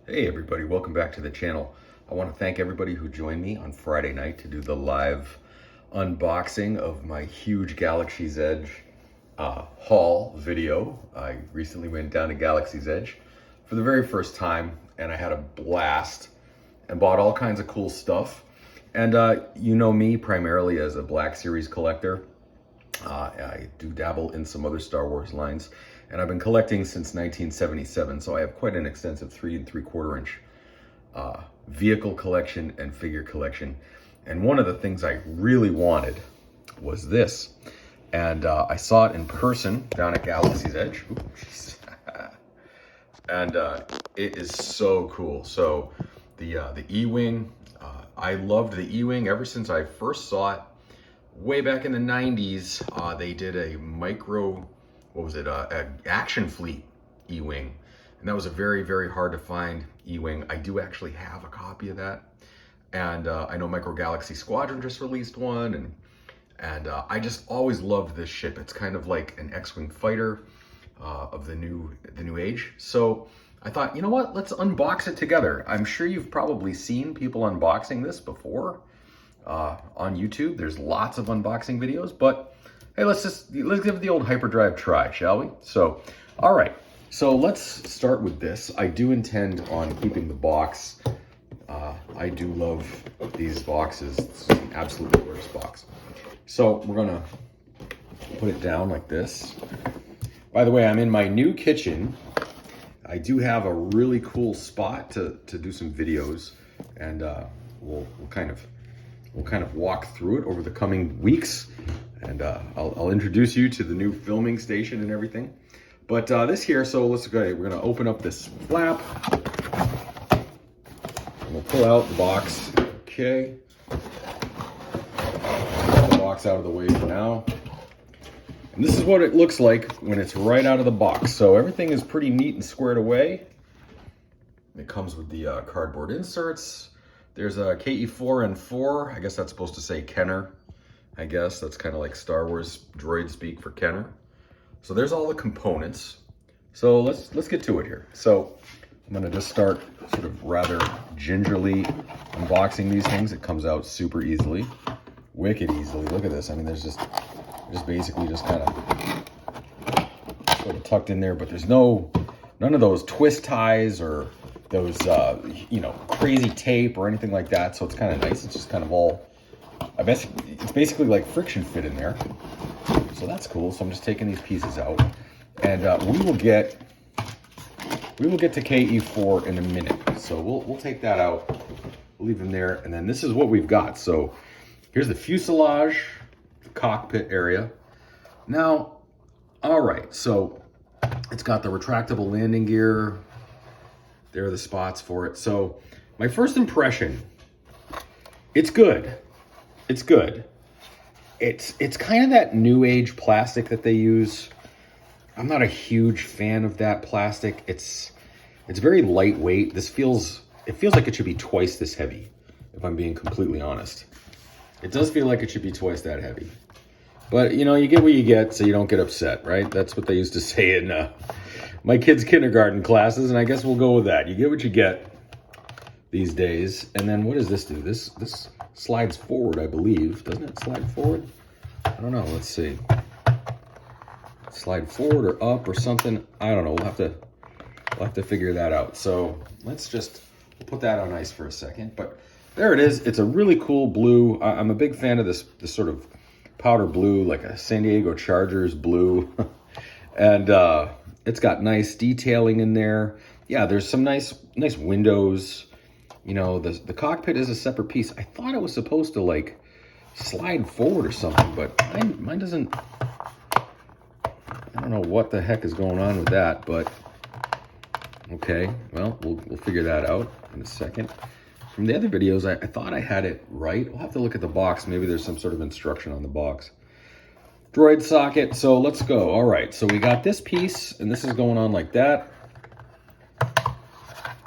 Hey everybody, welcome back to the channel. I want to thank everybody who joined me on Friday night to do the live unboxing of my huge Galaxy's Edge haul video. I recently went down to Galaxy's Edge for the very first time and I had a blast and bought all kinds of cool stuff. And you know me primarily as a Black Series collector. I do dabble in some other Star Wars lines, and I've been collecting since 1977, so I have quite an extensive 3 3/4 inch vehicle collection and figure collection. And one of the things I really wanted was this, and I saw it in person down at Galaxy's Edge. Ooh, jeez. And it is so cool. So the E-Wing, I loved the E-Wing ever since I first saw it. Way back in the 90s, they did a Action Fleet E-Wing. And that was a very, very hard to find E-Wing. I do actually have a copy of that. And I know Micro Galaxy Squadron just released one. And I just always loved this ship. It's kind of like an X-Wing fighter of the new age. So I thought, you know what, let's unbox it together. I'm sure you've probably seen people unboxing this before. On YouTube, there's lots of unboxing videos, but hey, let's give the old hyperdrive try, shall we? So, all right, so let's start with this. I do intend on keeping the box. I do love these boxes. It's an absolutely gorgeous box. So we're gonna put it down like this. By the way, I'm in my new kitchen. I do have a really cool spot to do some videos, and we'll kind of walk through it over the coming weeks, and I'll introduce you to the new filming station and everything. But this here, so let's go. We're gonna open up this flap, and we'll pull out the box. Okay, get the box out of the way for now. And this is what it looks like when it's right out of the box. So everything is pretty neat and squared away. It comes with the cardboard inserts. There's a KE4N4. I guess that's supposed to say Kenner. I guess that's kind of like Star Wars droid speak for Kenner. So there's all the components. So let's get to it here. So I'm gonna just start sort of rather gingerly unboxing these things. It comes out super easily, wicked easily. Look at this. I mean, there's just basically just kind of sort of tucked in there, but there's none of those twist ties or those crazy tape or anything like that. So it's kind of nice. It's just kind of all, it's basically like friction fit in there. So that's cool. So I'm just taking these pieces out, and we will get to KE4 in a minute. So we'll take that out, we'll leave them there, and then this is what we've got. So here's the fuselage, the cockpit area. Now, all right, so it's got the retractable landing gear. There are the spots for it. So my first impression, it's good. It's good. It's kind of that new age plastic that they use. I'm not a huge fan of that plastic. It's very lightweight. It feels like it should be twice this heavy, if I'm being completely honest. It does feel like it should be twice that heavy. But you know, you get what you get, so you don't get upset, right? That's what they used to say in my kids' kindergarten classes, and I guess we'll go with that. You get what you get these days. And then what does this do? This slides forward, I believe. Doesn't it slide forward? I don't know. Let's see. Slide forward or up or something. I don't know. We'll have to figure that out. So we'll put that on ice for a second. But there it is. It's a really cool blue. I'm a big fan of this sort of powder blue, like a San Diego Chargers blue. And it's got nice detailing in there. Yeah, there's some nice windows. You know, the cockpit is a separate piece. I thought it was supposed to like slide forward or something, but mine doesn't. I don't know what the heck is going on with that, but okay. Well, we'll figure that out in a second. From the other videos, I thought I had it right. We'll have to look at the box. Maybe there's some sort of instruction on the box. Droid socket. So let's go. All right. So we got this piece, and this is going on like that.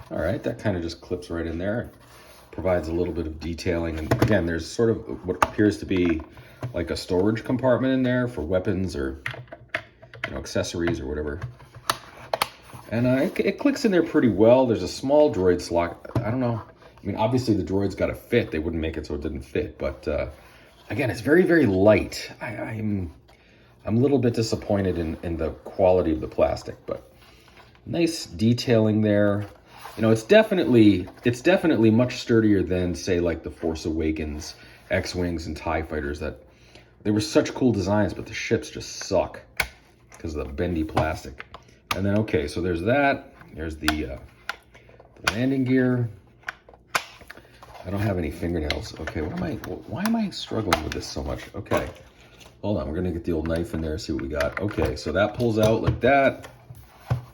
All right. That kind of just clips right in there. Provides a little bit of detailing. And again, there's sort of what appears to be like a storage compartment in there for weapons or accessories or whatever And it clicks in there pretty well. There's a small droid slot. I don't know. I mean, obviously the droid's got to fit. They wouldn't make it so it didn't fit. But again, it's very, very light. I'm a little bit disappointed in the quality of the plastic, but nice detailing there. You know, it's definitely much sturdier than, say, like the Force Awakens, X-Wings, and TIE Fighters. That they were such cool designs, but the ships just suck because of the bendy plastic. And then, okay, so there's that. There's the landing gear. I don't have any fingernails. Okay, why am I struggling with this so much? Okay, hold on. We're gonna get the old knife in there, see what we got. Okay, so that pulls out like that.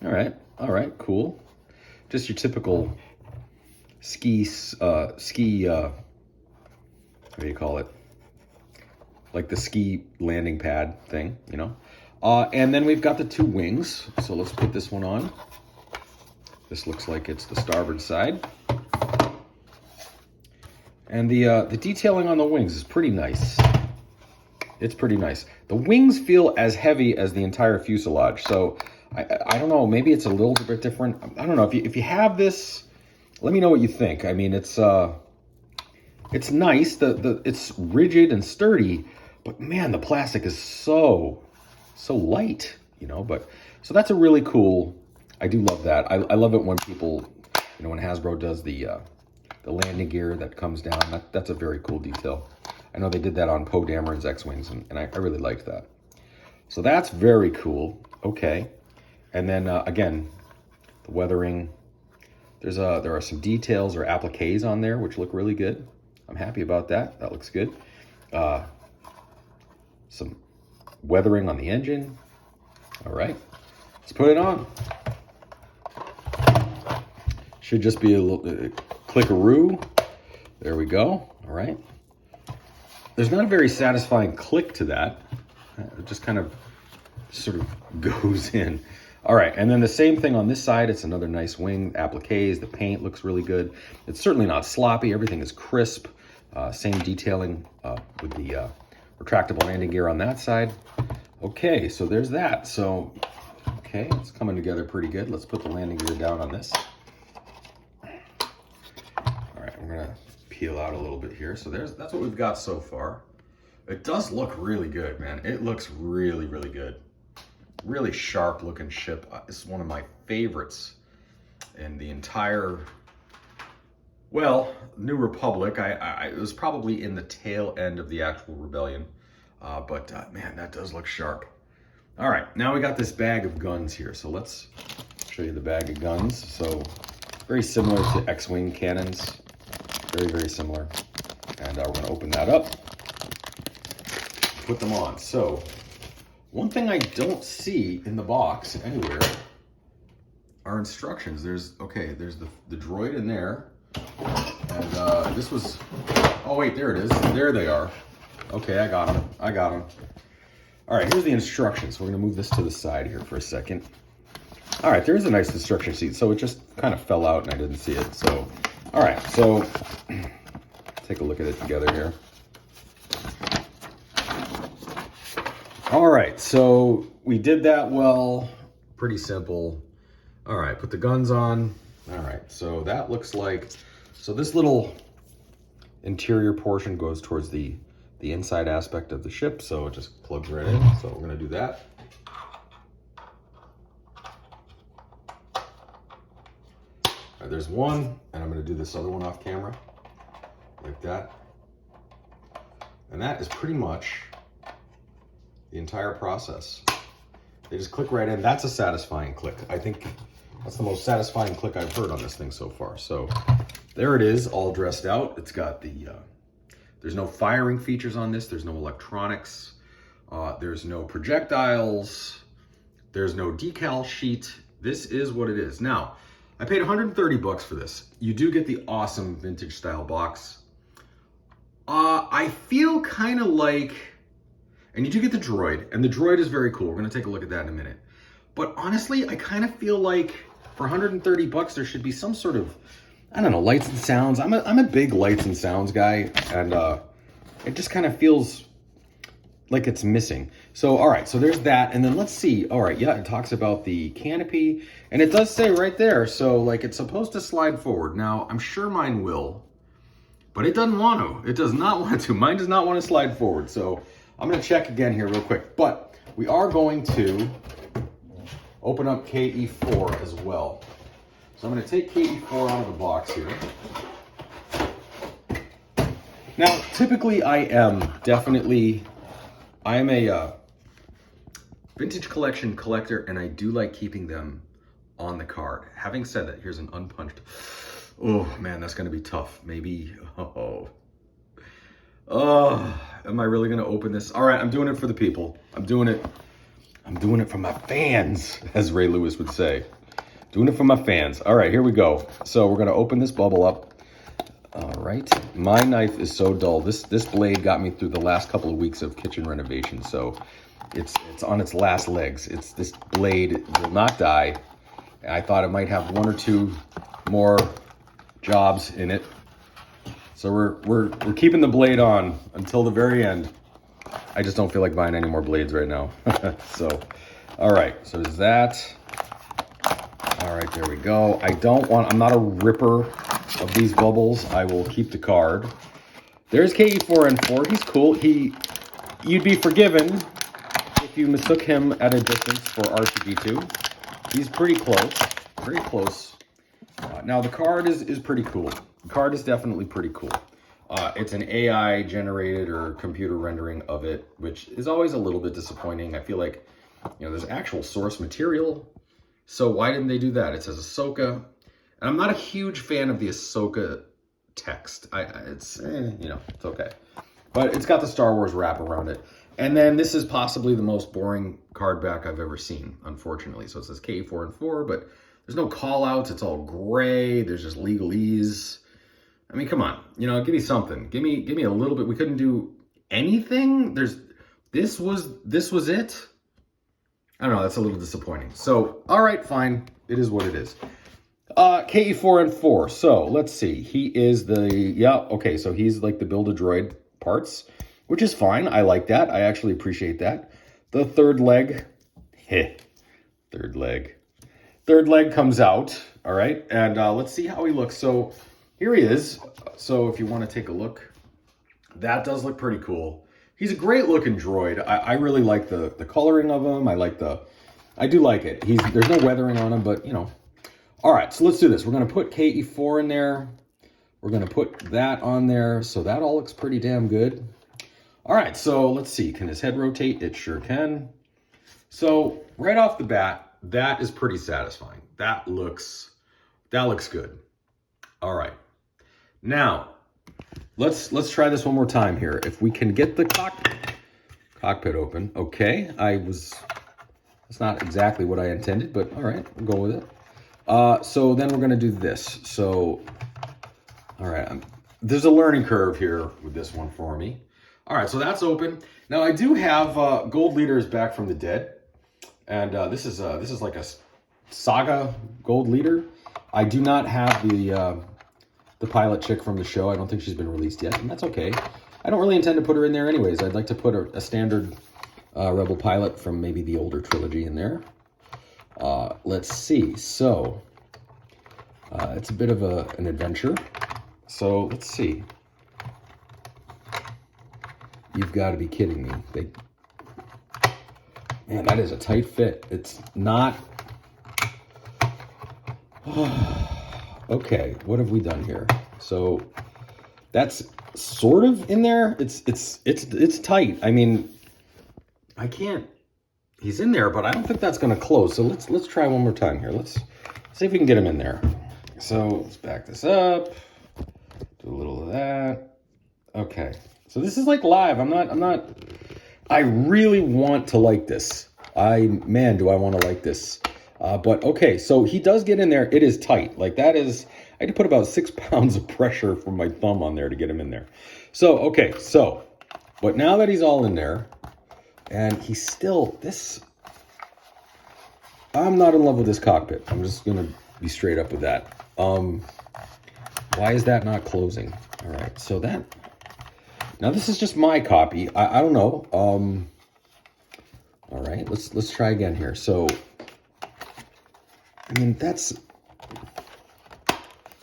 All right, cool. Just your typical ski, what do you call it? Like the ski landing pad thing, you know? And then we've got the two wings. So let's put this one on. This looks like it's the starboard side. And the detailing on the wings is pretty nice. It's pretty nice. The wings feel as heavy as the entire fuselage. So I don't know, maybe it's a little bit different. I don't know, if you have this, let me know what you think. I mean, it's nice, it's rigid and sturdy, but man, the plastic is so light, you know. But so that's a really cool, I do love that. I love it when people, you know, when Hasbro does the landing gear that comes down. That's a very cool detail. I know they did that on Poe Dameron's X-Wings, and I really liked that. So that's very cool. Okay. And then, again, the weathering. There are some details or appliques on there, which look really good. I'm happy about that. That looks good. Some weathering on the engine. All right. Let's put it on. Should just be a little clickaroo. There we go. All right. There's not a very satisfying click to that. It just kind of sort of goes in. All right, and then the same thing on this side. It's another nice wing, appliques. The paint looks really good. It's certainly not sloppy. Everything is crisp. Same detailing with the retractable landing gear on that side. Okay, so there's that. So, okay, it's coming together pretty good. Let's put the landing gear down on this. All right, we're gonna peel out a little bit here. So that's what we've got so far. It does look really good, man. It looks really, really good. Really sharp looking ship. It's one of my favorites in the entire, well, New Republic. It was probably in the tail end of the actual Rebellion. But man, that does look sharp. All right, now we got this bag of guns here. So let's show you the bag of guns. So very similar to X-Wing cannons. Very, very similar. And we're gonna open that up, put them on. So one thing I don't see in the box anywhere are instructions. There's the droid in there. And this was, oh wait, there it is. There they are. Okay, I got them. All right, here's the instructions. We're gonna move this to the side here for a second. All right, there's a nice instruction sheet. So it just kind of fell out and I didn't see it. So, all right, so take a look at it together here. All right, so we did that well, pretty simple. All right, put the guns on. All right, so that looks like, so this little interior portion goes towards the inside aspect of the ship, so it just plugs right in. So we're gonna do that. All right, there's one, and I'm gonna do this other one off camera, like that. And that is pretty much the entire process. They just click right in. That's a satisfying click. I think that's the most satisfying click I've heard on this thing so far. So there it is, all dressed out. It's got the, there's no firing features on this. There's no electronics. There's no projectiles. There's no decal sheet. This is what it is. Now, I paid 130 bucks for this. You do get the awesome vintage style box. I feel kind of like, and you do get the droid, and the droid is very cool. We're gonna take a look at that in a minute. But honestly, I kind of feel like for 130 bucks, there should be some sort of, I don't know, lights and sounds. I'm a big lights and sounds guy, and it just kind of feels like it's missing. So, all right, so there's that. And then let's see. All right, yeah, it talks about the canopy. And it does say right there, so like it's supposed to slide forward. Now, I'm sure mine will, but it doesn't want to. It does not want to. Mine does not want to slide forward. So I'm going to check again here real quick. But we are going to open up KE4 as well. So I'm going to take KE4 out of the box here. Now, typically I am a vintage collection collector, and I do like keeping them on the card. Having said that, here's an unpunched. Oh man, that's gonna be tough. Maybe, am I really gonna open this? All right, I'm doing it for the people. I'm doing it for my fans, as Ray Lewis would say. Doing it for my fans. All right, here we go. So we're gonna open this bubble up. All right, my knife is so dull. This blade got me through the last couple of weeks of kitchen renovation, so it's on its last legs. This blade will not die. I thought it might have one or two more jobs in it, so we're keeping the blade on until the very end. I just don't feel like buying any more blades right now. So, all right, so there's that. All right, there we go. I'm not a ripper of these bubbles. I will keep the card. There's KE4N4. He's cool. You'd be forgiven if you mistook him at a distance for R2D2. He's pretty close, very close. Now the card is pretty cool. The card is definitely pretty cool. It's an AI generated or computer rendering of it, which is always a little bit disappointing. I feel like, there's actual source material. So why didn't they do that? It says Ahsoka. And I'm not a huge fan of the Ahsoka text. It's okay. But it's got the Star Wars wrap around it. And then this is possibly the most boring card back I've ever seen, unfortunately. So it says K4N4, but there's no call outs. It's all gray. There's just legalese. I mean, come on, give me something. Give me a little bit. We couldn't do anything. This was it. I don't know, that's a little disappointing. So, all right, fine. It is what it is. KE4N4. So, let's see. He is so he's like the Build-A-Droid parts, which is fine. I like that. I actually appreciate that. The third leg. Third leg comes out. All right, and let's see how he looks. So, here he is. So, if you want to take a look, that does look pretty cool. He's a great looking droid. I really like the coloring of him. I do like it. There's no weathering on him, but All right, so let's do this. We're gonna put KE4 in there. We're gonna put that on there. So that all looks pretty damn good. All right, so let's see. Can his head rotate? It sure can. So right off the bat, that is pretty satisfying. That looks good. All right. Now, let's try this one more time here. If we can get the cockpit open. Okay, that's not exactly what I intended, but all right, we'll go with it. So then we're gonna do this. So, all right, there's a learning curve here with this one for me. All right, so that's open. Now I do have Gold Leader is back from the dead, and this is like a saga Gold Leader. I do not have the pilot chick from the show. I don't think she's been released yet, and that's okay. I don't really intend to put her in there anyways. I'd like to put a standard Rebel pilot from maybe the older trilogy in there. Let's see. So, it's a bit of an adventure. So, let's see. You've got to be kidding me. Man, that is a tight fit. It's not... Okay, what have we done here? So that's sort of in there. It's tight. I mean, I can't. He's in there, but I don't think that's going to close. So let's try one more time here. Let's see if we can get him in there. So let's back this up. Do a little of that. Okay. So this is like live. I really want to like this. Man, do I want to like this. But okay, so he does get in there. It is tight. Like that is, I had to put about 6 pounds of pressure from my thumb on there to get him in there. So, okay, but now that he's all in there, and he's still, I'm not in love with this cockpit. I'm just going to be straight up with that. Why is that not closing? All right, so Now this is just my copy. I don't know. All right, let's try again here. So, I mean, that's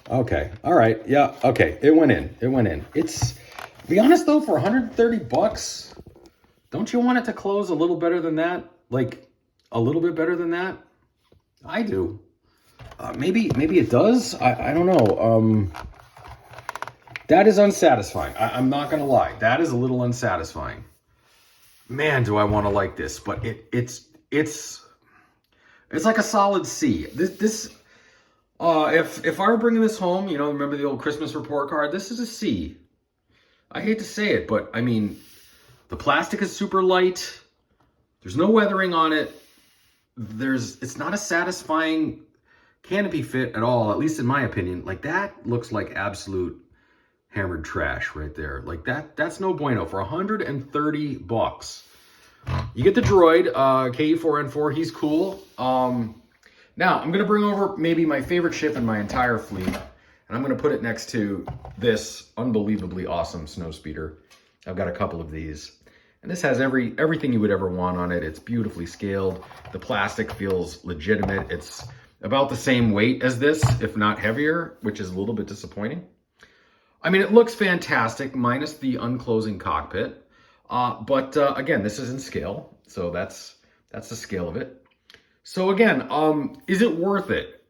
okay. All right, yeah, okay. It went in. It went in. It's, to be honest though, for 130 bucks, don't you want it to close a little better than that? Like a little bit better than that? I do. Maybe it does. I don't know. That is unsatisfying. I'm not gonna lie. That is a little unsatisfying. Man, do I want to like this? But it's like a solid C. If I were bringing this home, you know, remember the old Christmas report card? This is a C. I hate to say it, but I mean, the plastic is super light. There's no weathering on it. It's not a satisfying canopy fit at all, at least in my opinion. Like, that looks like absolute hammered trash right there. Like, that's no bueno for 130 bucks. You get the droid, KE4N4, he's cool. Now, I'm gonna bring over maybe my favorite ship in my entire fleet, and I'm gonna put it next to this unbelievably awesome snowspeeder. I've got a couple of these. And this has everything you would ever want on it. It's beautifully scaled. The plastic feels legitimate. It's about the same weight as this, if not heavier, which is a little bit disappointing. I mean, it looks fantastic, minus the unclosing cockpit. But again, this is in scale, so that's the scale of it. So again, is it worth it?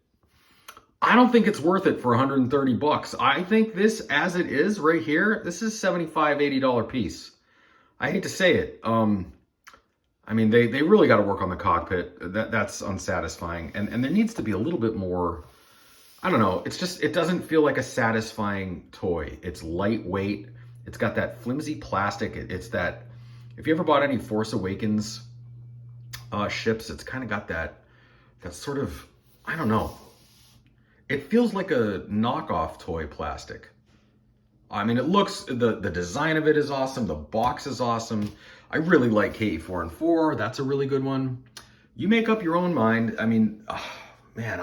I don't think it's worth it for 130 bucks. I think this, as it is right here, this is $75, $80 piece. I hate to say it. I mean, they really got to work on the cockpit. That's unsatisfying. And there needs to be a little bit more, I don't know. It's just, it doesn't feel like a satisfying toy. It's lightweight. It's got that flimsy plastic. It's that, if you ever bought any Force Awakens ships, it's kind of got that sort of, I don't know. It feels like a knockoff toy plastic. I mean, it looks, the design of it is awesome. The box is awesome. I really like KE4N4. That's a really good one. You make up your own mind. I mean, man,